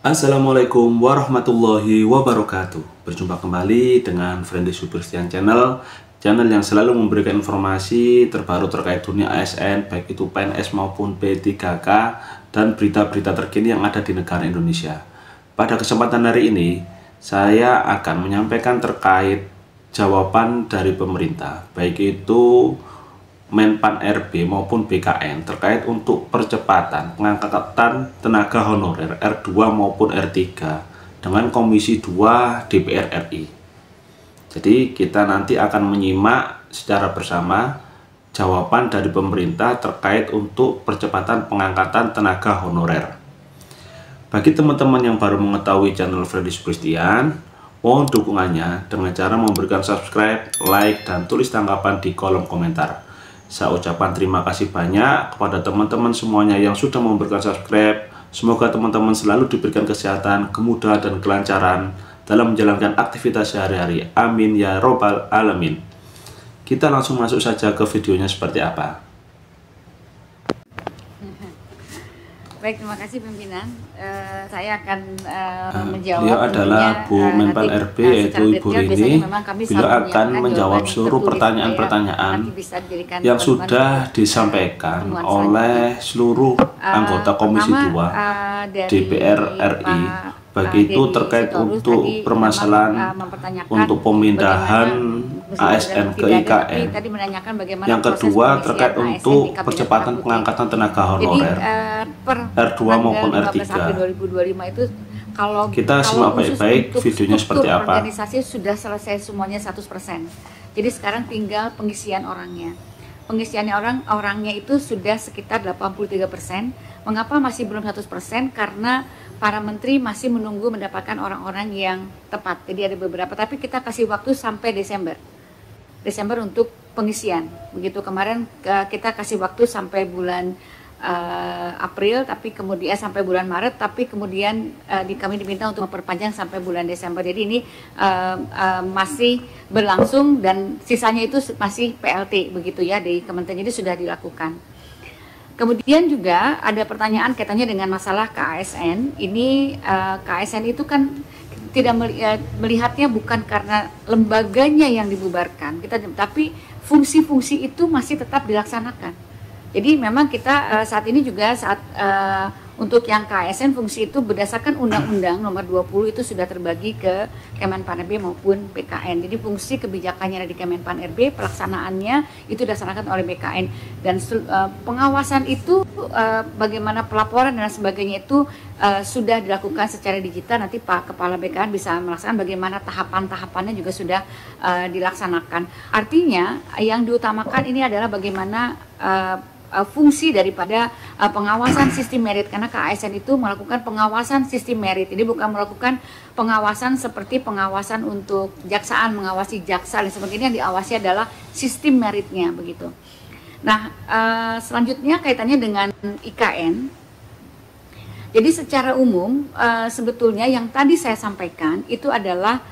Assalamualaikum warahmatullahi wabarakatuh. Berjumpa kembali dengan Friendly Subristian Channel yang selalu memberikan informasi terbaru terkait dunia ASN, baik itu PNS maupun P3K, dan berita-berita terkini yang ada di negara Indonesia. Pada kesempatan hari ini, saya akan menyampaikan terkait jawaban dari pemerintah, baik itu Menpan RB maupun BKN terkait untuk percepatan pengangkatan tenaga honorer R2 maupun R3 dengan Komisi 2 DPR RI. Jadi kita nanti akan menyimak secara bersama jawaban dari pemerintah terkait untuk percepatan pengangkatan tenaga honorer. Bagi teman-teman yang baru mengetahui channel Friendly Subristian, mohon dukungannya dengan cara memberikan subscribe, like, dan tulis tanggapan di kolom komentar. Saya ucapkan terima kasih banyak kepada teman-teman semuanya yang sudah memberikan subscribe. Semoga teman-teman selalu diberikan kesehatan, kemudahan, dan kelancaran dalam menjalankan aktivitas sehari-hari. Amin ya robbal alamin. Kita langsung masuk saja ke videonya seperti apa. Baik, terima kasih pimpinan. Saya akan menjawab. Beliau adalah Bu Menpan RB, yaitu Ibu Rini. Beliau akan menjawab seluruh pertanyaan-pertanyaan yang sudah disampaikan oleh seluruh anggota Komisi 2 DPR RI, bagi itu terkait untuk permasalahan untuk pemindahan ASN ke IKN. Yang kedua terkait untuk percepatan pengangkatan tenaga honorer R2 maupun R3. Kita simak baik-baik videonya seperti apa. Organisasi sudah selesai semuanya 100%. Jadi sekarang tinggal pengisian orangnya. Pengisian orangnya itu sudah sekitar 83%. Mengapa masih belum 100%? Karena para menteri masih menunggu mendapatkan orang-orang yang tepat. Jadi ada beberapa, tapi kita kasih waktu sampai Desember untuk pengisian. Begitu kemarin kita kasih waktu sampai bulan April, tapi kemudian sampai bulan Maret, tapi kemudian kami diminta untuk memperpanjang sampai bulan Desember. Jadi ini masih berlangsung dan sisanya itu masih PLT begitu ya di kementerian. Jadi sudah dilakukan. Kemudian juga ada pertanyaan kaitannya dengan masalah KASN. Ini KASN itu kan tidak melihatnya bukan karena lembaganya yang dibubarkan, tapi fungsi-fungsi itu masih tetap dilaksanakan. Jadi memang kita saat ini juga untuk yang KASN fungsi itu berdasarkan Undang-Undang Nomor 20 itu sudah terbagi ke Kemenpan RB maupun BKN. Jadi fungsi kebijakannya ada di Kemenpan RB, pelaksanaannya itu dilaksanakan oleh BKN, dan pengawasan itu bagaimana pelaporan dan sebagainya itu sudah dilakukan secara digital. Nanti Pak Kepala BKN bisa melaksanakan bagaimana tahapan-tahapannya juga sudah dilaksanakan. Artinya yang diutamakan ini adalah bagaimana fungsi daripada pengawasan sistem merit, karena KASN itu melakukan pengawasan sistem merit. Ini bukan melakukan pengawasan seperti pengawasan untuk jaksaan, mengawasi jaksa dan sebagainya. Yang diawasi adalah sistem meritnya begitu. Nah, selanjutnya kaitannya dengan IKN. Jadi secara umum sebetulnya yang tadi saya sampaikan itu adalah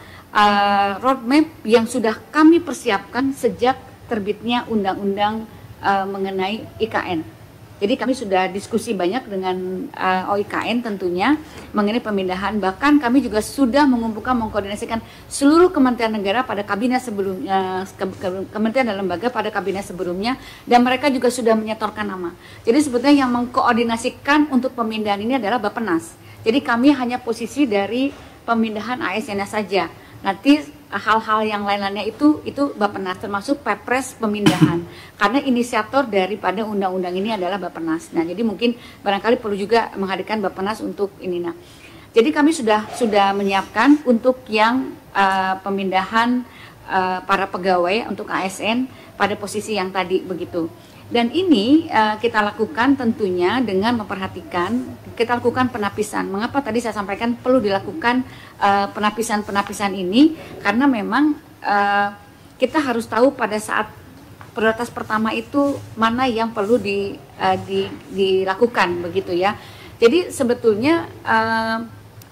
roadmap yang sudah kami persiapkan sejak terbitnya undang-undang mengenai IKN. Jadi kami sudah diskusi banyak dengan OIKN tentunya mengenai pemindahan. Bahkan kami juga sudah mengkoordinasikan seluruh kementerian negara pada kabinet sebelumnya, kementerian dan lembaga pada kabinet sebelumnya, dan mereka juga sudah menyetorkan nama. Jadi sebetulnya yang mengkoordinasikan untuk pemindahan ini adalah Bappenas. Jadi kami hanya posisi dari pemindahan ASN saja. Nanti hal-hal yang lain-lainnya itu Bappenas, termasuk Perpres pemindahan, karena inisiator daripada undang-undang ini adalah Bappenas. Nah, jadi mungkin barangkali perlu juga menghadirkan Bappenas untuk ini. Nah, jadi kami sudah menyiapkan untuk yang pemindahan para pegawai untuk ASN pada posisi yang tadi begitu. Dan ini kita lakukan tentunya dengan memperhatikan, kita lakukan penapisan. Mengapa tadi saya sampaikan perlu dilakukan penapisan-penapisan ini? Karena memang kita harus tahu pada saat prioritas pertama itu mana yang perlu dilakukan begitu ya. Jadi sebetulnya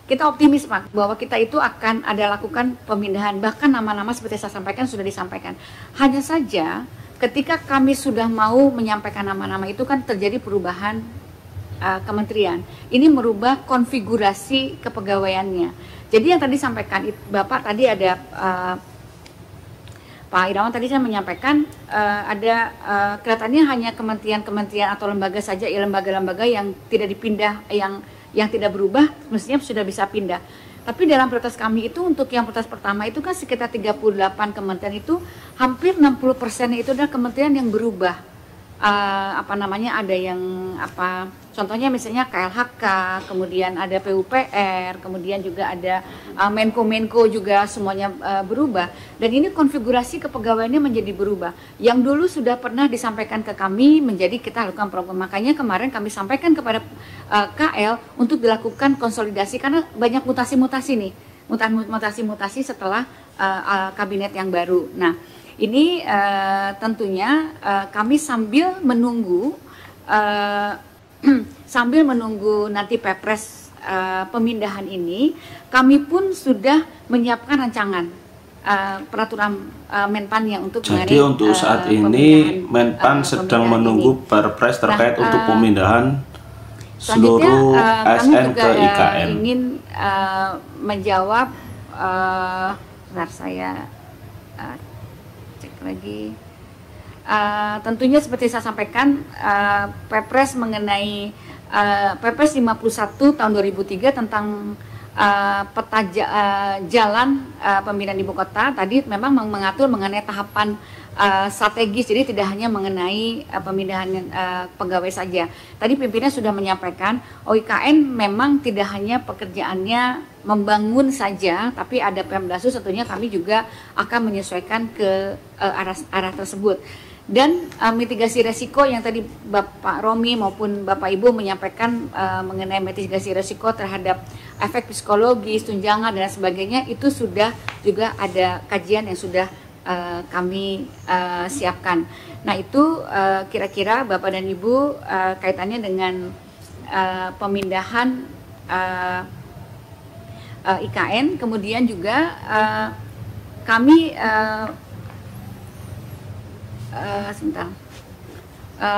kita optimis Pak, bahwa kita itu akan ada lakukan pemindahan. Bahkan nama-nama seperti saya sampaikan sudah disampaikan. Hanya saja ketika kami sudah mau menyampaikan nama-nama itu kan terjadi perubahan kementerian. Ini merubah konfigurasi kepegawaiannya. Jadi yang tadi sampaikan Bapak tadi ada Pak Irawan tadi saya menyampaikan ada kelihatannya hanya kementerian-kementerian atau lembaga saja, ya lembaga-lembaga yang tidak dipindah, yang tidak berubah mestinya sudah bisa pindah. Tapi dalam prioritas kami itu untuk yang prioritas pertama itu kan sekitar 38 kementerian itu hampir 60% itu adalah kementerian yang berubah. Ada yang contohnya misalnya KLHK, kemudian ada PUPR, kemudian juga ada Menko juga semuanya berubah, dan ini konfigurasi kepegawaiannya menjadi berubah. Yang dulu sudah pernah disampaikan ke kami menjadi kita lakukan program, makanya kemarin kami sampaikan kepada KL untuk dilakukan konsolidasi karena banyak mutasi-mutasi nih, mutasi-mutasi setelah kabinet yang baru. Nah, ini tentunya kami sambil menunggu nanti Perpres pemindahan ini, kami pun sudah menyiapkan rancangan peraturan Menpan yang untuk jadi untuk saat ini Menpan sedang menunggu Perpres terkait untuk pemindahan seluruh ASN ke IKN. Ingin menjawab, bentar saya cek lagi. Tentunya seperti saya sampaikan, Perpres mengenai Perpres 51 tahun 2003 tentang peta jalan pemindahan ibu kota tadi memang mengatur mengenai tahapan strategis, jadi tidak hanya mengenai pemindahan pegawai saja. Tadi pimpinan sudah menyampaikan OIKN memang tidak hanya pekerjaannya membangun saja, tapi ada Pemdasu, tentunya kami juga akan menyesuaikan ke arah tersebut. Dan mitigasi resiko yang tadi Bapak Romi maupun Bapak Ibu menyampaikan mengenai mitigasi resiko terhadap efek psikologis, tunjangan dan sebagainya, itu sudah juga ada kajian yang sudah kami siapkan. Nah, itu kira-kira Bapak dan Ibu kaitannya dengan pemindahan IKN. Kemudian juga kami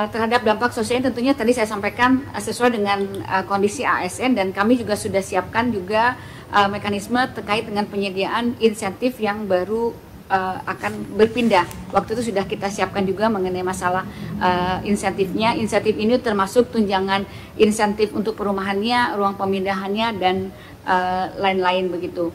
terhadap dampak sosial tentunya tadi saya sampaikan sesuai dengan kondisi ASN, dan kami juga sudah siapkan juga mekanisme terkait dengan penyediaan insentif yang baru akan berpindah. Waktu itu sudah kita siapkan juga mengenai masalah insentifnya. Insentif ini termasuk tunjangan insentif untuk perumahannya, ruang pemindahannya, dan lain-lain begitu.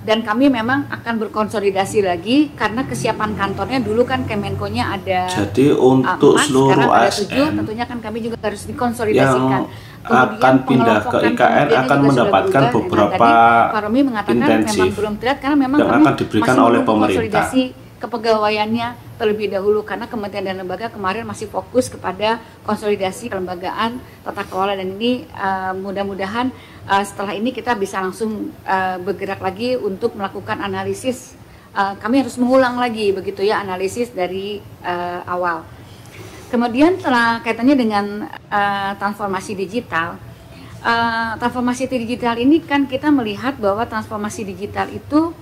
Dan kami memang akan berkonsolidasi lagi karena kesiapan kantornya dulu kan Kemenko-nya ada. Jadi untuk seluruh ASN tentunya kan kami juga harus dikonsolidasikan. Kemudian akan pindah ke IKN akan mendapatkan beberapa intensi yang akan diberikan oleh pemerintah. Kepegawaiannya terlebih dahulu karena kementerian dan lembaga kemarin masih fokus kepada konsolidasi kelembagaan tata kelola, dan ini mudah-mudahan setelah ini kita bisa langsung bergerak lagi untuk melakukan analisis. Kami harus mengulang lagi begitu ya, analisis dari awal. Kemudian setelah kaitannya dengan transformasi digital, transformasi digital ini kan kita melihat bahwa transformasi digital itu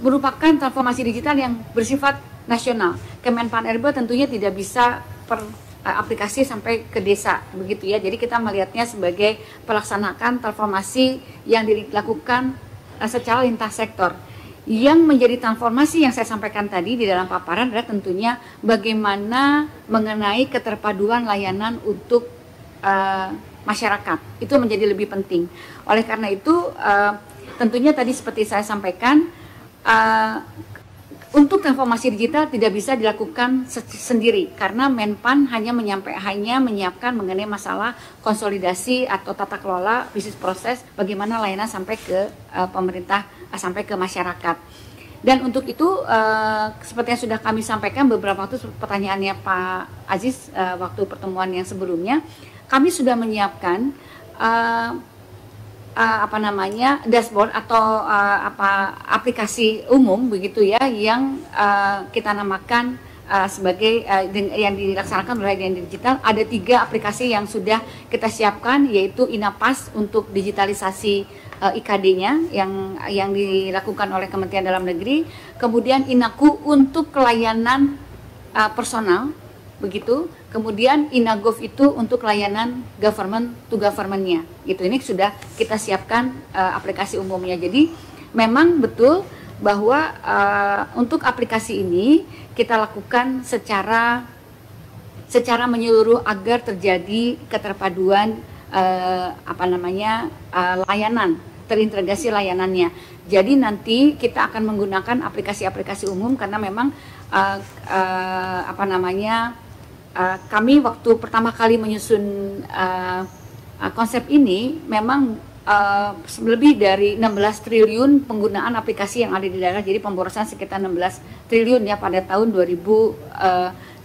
merupakan transformasi digital yang bersifat nasional. Kemenpan RB tentunya tidak bisa aplikasi sampai ke desa begitu ya. Jadi kita melihatnya sebagai pelaksanaan transformasi yang dilakukan secara lintas sektor. Yang menjadi transformasi yang saya sampaikan tadi di dalam paparan adalah tentunya bagaimana mengenai keterpaduan layanan untuk masyarakat. Itu menjadi lebih penting. Oleh karena itu tentunya tadi seperti saya sampaikan, untuk transformasi digital tidak bisa dilakukan sendiri karena Menpan hanya menyiapkan mengenai masalah konsolidasi atau tata kelola bisnis proses, bagaimana layanan sampai ke pemerintah, sampai ke masyarakat. Dan untuk itu seperti yang sudah kami sampaikan beberapa waktu pertanyaannya Pak Aziz waktu pertemuan yang sebelumnya, kami sudah menyiapkan dashboard atau aplikasi umum begitu ya, yang kita namakan sebagai yang dilaksanakan oleh yang digital. Ada 3 aplikasi yang sudah kita siapkan, yaitu Inapas untuk digitalisasi IKD-nya yang dilakukan oleh Kementerian Dalam Negeri, kemudian Inaku untuk pelayanan personal begitu, Kemudian Inagov itu untuk layanan government to government-nya. Gitu. Ini sudah kita siapkan aplikasi umumnya. Jadi memang betul bahwa untuk aplikasi ini kita lakukan secara menyeluruh agar terjadi keterpaduan layanan, terintegrasi layanannya. Jadi nanti kita akan menggunakan aplikasi-aplikasi umum karena memang kami waktu pertama kali menyusun konsep ini memang lebih dari 16 triliun penggunaan aplikasi yang ada di daerah, jadi pemborosan sekitar 16 triliun ya pada tahun 2018.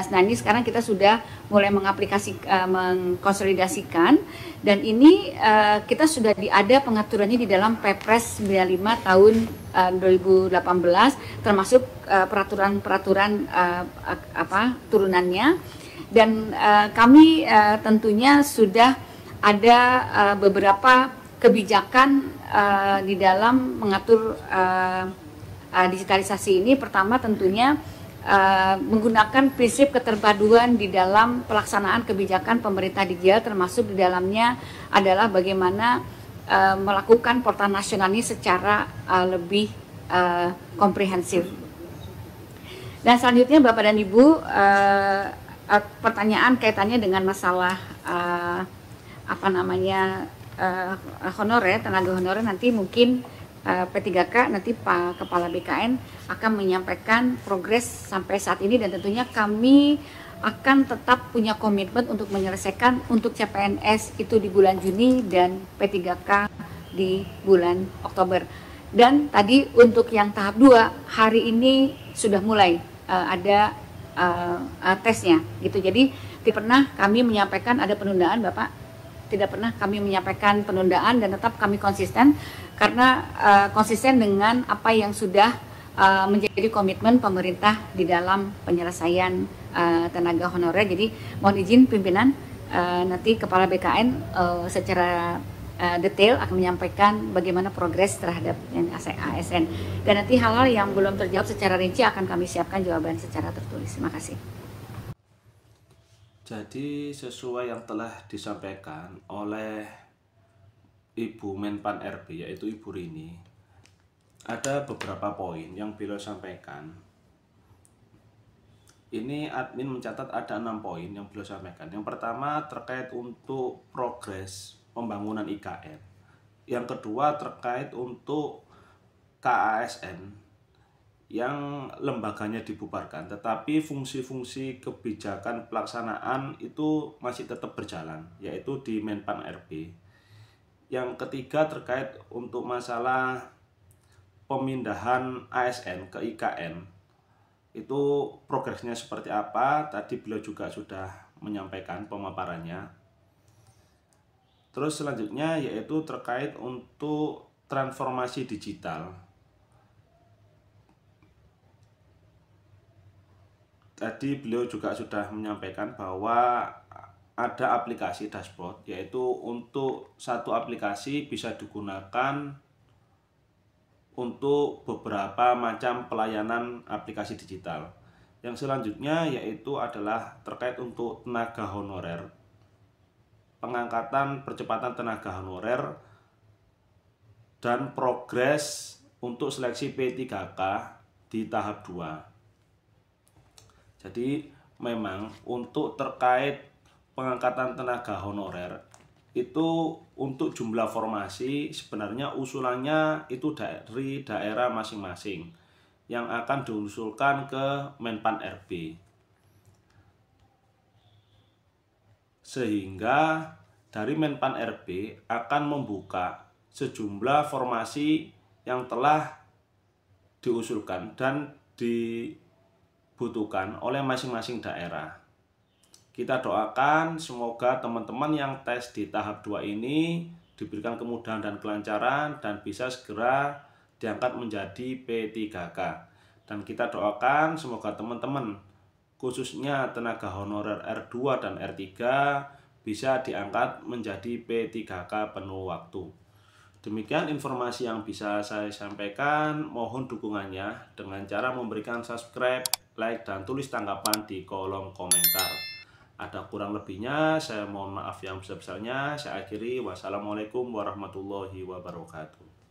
Nah ini sekarang kita sudah mulai mengkonsolidasikan, dan ini kita sudah ada pengaturannya di dalam Perpres 95 tahun 2018, termasuk peraturan-peraturan turunannya, dan kami tentunya sudah ada beberapa kebijakan di dalam mengatur digitalisasi ini. Pertama tentunya menggunakan prinsip keterpaduan di dalam pelaksanaan kebijakan pemerintah digital, termasuk di dalamnya adalah bagaimana melakukan portal nasional ini secara lebih komprehensif. Dan selanjutnya Bapak dan Ibu, pertanyaan kaitannya dengan masalah honorer, tenaga honorer, nanti mungkin P3K, nanti Pak Kepala BKN akan menyampaikan progres sampai saat ini, dan tentunya kami akan tetap punya komitmen untuk menyelesaikan untuk CPNS itu di bulan Juni dan P3K di bulan Oktober. Dan tadi untuk yang tahap 2 hari ini sudah mulai ada tesnya gitu. Jadi tidak pernah kami menyampaikan ada penundaan, Bapak. Tidak pernah kami menyampaikan penundaan, dan tetap kami konsisten karena konsisten dengan apa yang sudah menjadi komitmen pemerintah di dalam penyelesaian tenaga honorer. Jadi mohon izin pimpinan, nanti Kepala BKN secara detail akan menyampaikan bagaimana progres terhadap ASN, dan nanti hal-hal yang belum terjawab secara rinci akan kami siapkan jawaban secara tertulis. Terima kasih. Jadi sesuai yang telah disampaikan oleh Ibu Menpan RB, yaitu Ibu Rini, ada beberapa poin yang beliau sampaikan. Ini admin mencatat ada 6 poin yang beliau sampaikan. Yang pertama terkait untuk progres pembangunan IKN. Yang kedua terkait untuk KASN yang lembaganya dibubarkan, tetapi fungsi-fungsi kebijakan pelaksanaan itu masih tetap berjalan, yaitu di Menpan RB. Yang ketiga terkait untuk masalah pemindahan ASN ke IKN, itu progresnya seperti apa, tadi beliau juga sudah menyampaikan pemaparannya. Terus selanjutnya yaitu terkait untuk transformasi digital. Tadi beliau juga sudah menyampaikan bahwa ada aplikasi dashboard, yaitu untuk satu aplikasi bisa digunakan untuk beberapa macam pelayanan aplikasi digital. Yang selanjutnya yaitu adalah terkait untuk tenaga honorer, pengangkatan percepatan tenaga honorer, dan progres untuk seleksi P3K di tahap 2. Jadi memang untuk terkait pengangkatan tenaga honorer itu untuk jumlah formasi sebenarnya usulannya itu dari daerah masing-masing yang akan diusulkan ke Menpan RB. Sehingga dari Menpan RB akan membuka sejumlah formasi yang telah diusulkan dan dibutuhkan oleh masing-masing daerah. Kita doakan semoga teman-teman yang tes di tahap 2 ini diberikan kemudahan dan kelancaran dan bisa segera diangkat menjadi P3K. Dan kita doakan semoga teman-teman khususnya tenaga honorer R2 dan R3 bisa diangkat menjadi P3K penuh waktu. Demikian informasi yang bisa saya sampaikan. Mohon dukungannya dengan cara memberikan subscribe, like, dan tulis tanggapan di kolom komentar. Ada kurang lebihnya, saya mohon maaf yang besar-besarnya. Saya akhiri, wassalamualaikum warahmatullahi wabarakatuh.